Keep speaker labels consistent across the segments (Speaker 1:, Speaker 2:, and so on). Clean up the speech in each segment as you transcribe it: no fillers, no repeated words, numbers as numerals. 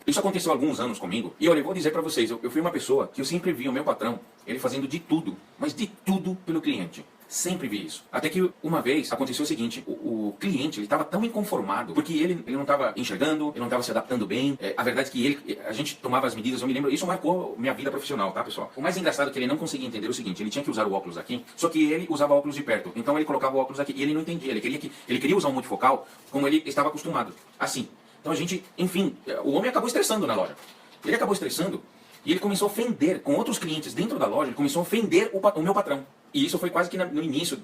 Speaker 1: Isso aconteceu há alguns anos comigo. E olha, eu vou dizer pra vocês, eu fui uma pessoa que eu sempre vi o meu patrão, ele fazendo de tudo, mas de tudo pelo cliente. Sempre vi isso. Até que uma vez aconteceu o seguinte, o cliente ele estava tão inconformado, porque ele não estava enxergando, ele não estava se adaptando bem. A verdade é que a gente tomava as medidas, eu me lembro, isso marcou minha vida profissional, tá, pessoal? O mais engraçado é que ele não conseguia entender o seguinte, ele tinha que usar o óculos aqui, só que ele usava óculos de perto. Então ele colocava o óculos aqui e ele não entendia, ele queria usar um multifocal como ele estava acostumado, assim. Então a gente, enfim, o homem acabou estressando na loja. Ele acabou estressando e ele começou a ofender, com outros clientes dentro da loja, ele começou a ofender o meu patrão. E isso foi quase que no início,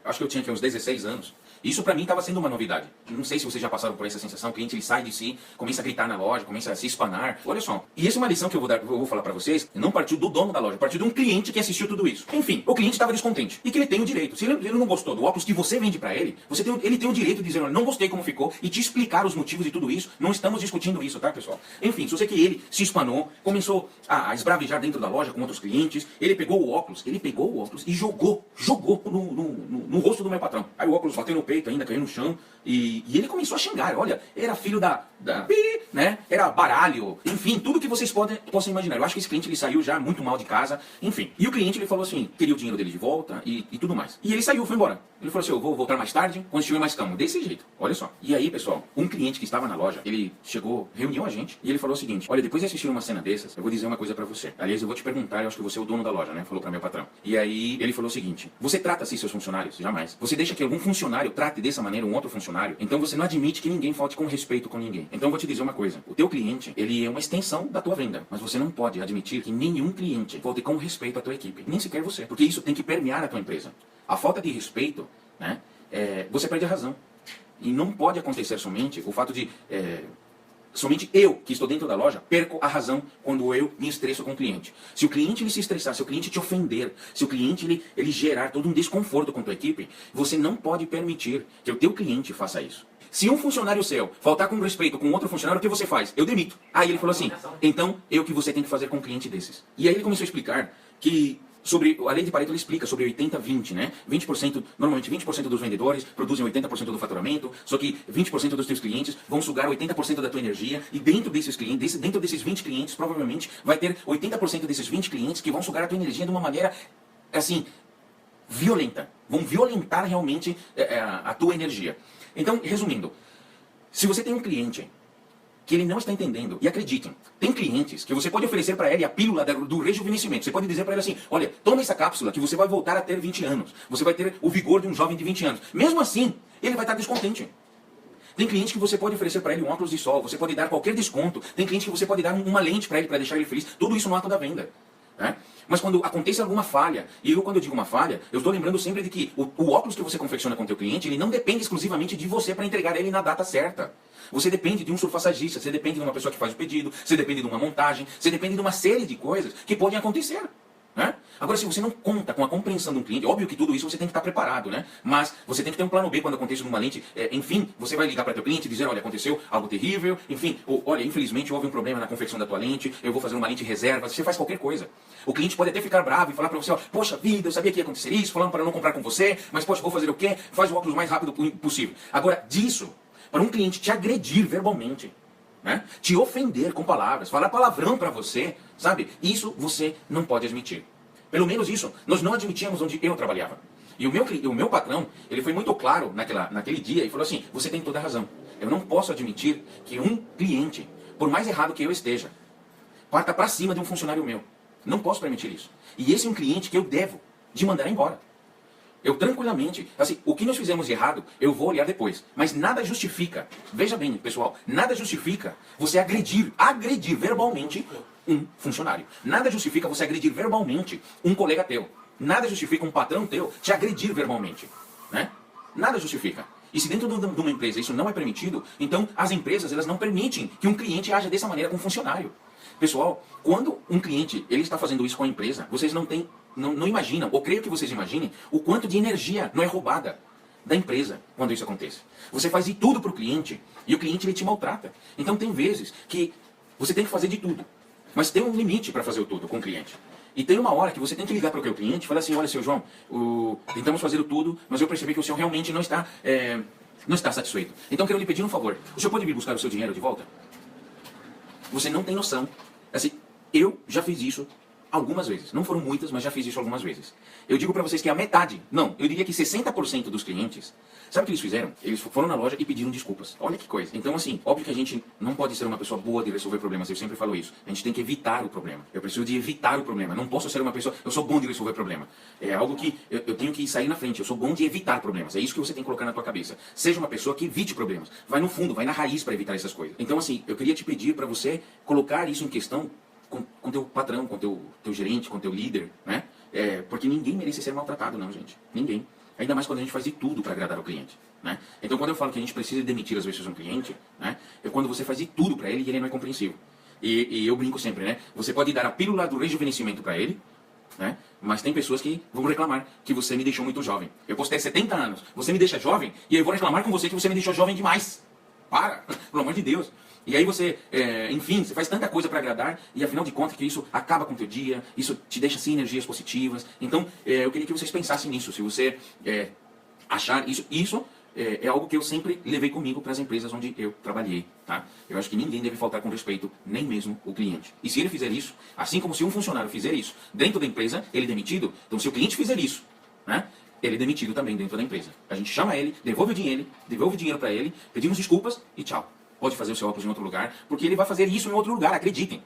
Speaker 1: acho que eu tinha aqui uns 16 anos. Isso pra mim estava sendo uma novidade. Não sei se vocês já passaram por essa sensação, o cliente ele sai de si, começa a gritar na loja, começa a se espanar. Olha só. E essa é uma lição que eu vou falar pra vocês, não partiu do dono da loja, partiu de um cliente que assistiu tudo isso. Enfim, o cliente estava descontente. E que ele tem o direito. Se ele não gostou do óculos que você vende pra ele, ele tem o direito de dizer, não gostei como ficou, e te explicar os motivos de tudo isso. Não estamos discutindo isso, tá, pessoal? Enfim, se você que ele se espanou, começou a esbravejar dentro da loja com outros clientes, ele pegou o óculos e jogou no rosto do meu patrão. Aí o óculos bateu no peito ainda, caiu no chão, e ele começou a xingar. Olha, era filho né? Era baralho, enfim, tudo que vocês possam imaginar. Eu acho que esse cliente ele saiu já muito mal de casa, enfim. E o cliente ele falou assim, queria o dinheiro dele de volta e tudo mais. E ele saiu, foi embora. Ele falou assim, eu vou voltar mais tarde, quando estiver mais calmo. Desse jeito, olha só. E aí, pessoal, um cliente que estava na loja, ele chegou, reuniu a gente, e ele falou o seguinte, olha, depois de assistir uma cena dessas, eu vou dizer uma coisa pra você. Aliás, eu vou te perguntar, eu acho que você é o dono da loja, né? Falou pra meu patrão. E aí, ele falou o seguinte, você trata assim seus funcionários? Jamais. Você deixa que algum funcionário trate dessa maneira um outro funcionário? Então você não admite que ninguém falte com respeito com ninguém. Então eu vou te dizer uma coisa, o teu cliente, ele é uma extensão da tua venda, mas você não pode admitir que nenhum cliente falte com respeito à tua equipe, nem sequer você, porque isso tem que permear a tua empresa. A falta de respeito, né, você perde a razão. E não pode acontecer somente o fato de... somente eu, que estou dentro da loja, perco a razão quando eu me estresso com o cliente. Se o cliente ele se estressar, se o cliente te ofender, se o cliente ele gerar todo um desconforto com a tua equipe, você não pode permitir que o teu cliente faça isso. Se um funcionário seu faltar com respeito com outro funcionário, o que você faz? Eu demito. Aí ele falou assim, então é o que você tem que fazer com um cliente desses. E aí ele começou a explicar que... sobre a lei de Pareto, ele explica sobre 80-20, né? 20%, normalmente 20% dos vendedores produzem 80% do faturamento, só que 20% dos teus clientes vão sugar 80% da tua energia, e dentro desses clientes, dentro desses 20 clientes, provavelmente vai ter 80% desses 20 clientes que vão sugar a tua energia de uma maneira, assim, violenta. Vão violentar realmente a tua energia. Então, resumindo, se você tem um cliente que ele não está entendendo, e acreditem, tem clientes que você pode oferecer para ele a pílula do rejuvenescimento. Você pode dizer para ele assim, olha, toma essa cápsula que você vai voltar a ter 20 anos. Você vai ter o vigor de um jovem de 20 anos. Mesmo assim, ele vai estar descontente. Tem cliente que você pode oferecer para ele um óculos de sol, você pode dar qualquer desconto. Tem cliente que você pode dar uma lente para ele, para deixar ele feliz. Tudo isso no ato da venda. Né? Mas quando acontece alguma falha, e quando eu digo uma falha, eu estou lembrando sempre de que o óculos que você confecciona com o teu cliente, ele não depende exclusivamente de você para entregar ele na data certa. Você depende de um surfacagista, você depende de uma pessoa que faz o pedido, você depende de uma montagem, você depende de uma série de coisas que podem acontecer. Né? Agora, se você não conta com a compreensão de um cliente, óbvio que tudo isso você tem que estar preparado, né? Mas você tem que ter um plano B quando acontece numa lente. Enfim, você vai ligar para teu cliente e dizer, olha, aconteceu algo terrível, enfim, olha, infelizmente houve um problema na confecção da tua lente, eu vou fazer uma lente reserva, você faz qualquer coisa. O cliente pode até ficar bravo e falar para você, ó, poxa vida, eu sabia que ia acontecer isso, falando para não comprar com você, mas poxa, vou fazer o quê? Faz o óculos o mais rápido possível. Agora, disso, para um cliente te agredir verbalmente, né? Te ofender com palavras, falar palavrão para você, sabe? Isso você não pode admitir. Pelo menos isso, nós não admitíamos onde eu trabalhava. E o meu patrão, ele foi muito claro naquele dia e falou assim, você tem toda a razão. Eu não posso admitir que um cliente, por mais errado que eu esteja, parta para cima de um funcionário meu. Não posso permitir isso. E esse é um cliente que eu devo de mandar embora. Eu tranquilamente, assim, o que nós fizemos de errado, eu vou olhar depois. Mas nada justifica, veja bem, pessoal, nada justifica você agredir verbalmente um funcionário. Nada justifica você agredir verbalmente um colega teu. Nada justifica um patrão teu te agredir verbalmente. Né? Nada justifica. E se dentro de uma empresa isso não é permitido, então as empresas elas não permitem que um cliente haja dessa maneira com um funcionário. Pessoal, quando um cliente ele está fazendo isso com a empresa, vocês não imaginam, ou creio que vocês imaginem, o quanto de energia não é roubada da empresa quando isso acontece. Você faz de tudo para o cliente e o cliente ele te maltrata. Então tem vezes que você tem que fazer de tudo, mas tem um limite para fazer o tudo com o cliente. E tem uma hora que você tem que ligar para o teu cliente e falar assim, olha, seu João, tentamos fazer o tudo, mas eu percebi que o senhor realmente não está satisfeito. Então quero lhe pedir um favor. O senhor pode vir buscar o seu dinheiro de volta? Você não tem noção. Assim, eu já fiz isso algumas vezes. Não foram muitas, mas já fiz isso algumas vezes. Eu digo pra vocês que a metade, não, eu diria que 60% dos clientes, sabe o que eles fizeram? Eles foram na loja e pediram desculpas. Olha que coisa. Então, assim, óbvio que a gente não pode ser uma pessoa boa de resolver problemas. Eu sempre falo isso. A gente tem que evitar o problema. Eu preciso de evitar o problema. Não posso ser uma pessoa... Eu sou bom de resolver problema. É algo que eu tenho que sair na frente. Eu sou bom de evitar problemas. É isso que você tem que colocar na tua cabeça. Seja uma pessoa que evite problemas. Vai no fundo, vai na raiz para evitar essas coisas. Então, assim, eu queria te pedir para você colocar isso em questão com teu patrão, com teu gerente, com teu líder, né? Porque ninguém merece ser maltratado, não, gente. Ninguém. Ainda mais quando a gente faz de tudo para agradar o cliente, né? Então, quando eu falo que a gente precisa demitir às vezes um cliente, né? É quando você faz de tudo para ele e ele não é compreensivo. E eu brinco sempre, né? Você pode dar a pílula do rejuvenescimento para ele, né? Mas tem pessoas que vão reclamar que você me deixou muito jovem. Eu posso ter 70 anos, você me deixa jovem e eu vou reclamar com você que você me deixou jovem demais. Para, pelo amor de Deus. E aí você, enfim, você faz tanta coisa para agradar e afinal de contas que isso acaba com o teu dia, isso te deixa sem energias positivas. Então, eu queria que vocês pensassem nisso. Se você achar isso é algo que eu sempre levei comigo para as empresas onde eu trabalhei, tá? Eu acho que ninguém deve faltar com respeito, nem mesmo o cliente. E se ele fizer isso, assim como se um funcionário fizer isso dentro da empresa, ele é demitido. Então, se o cliente fizer isso, né? Ele é demitido também dentro da empresa. A gente chama ele, devolve o dinheiro para ele, pedimos desculpas e tchau. Pode fazer o seu óculos em outro lugar, porque ele vai fazer isso em outro lugar, acreditem.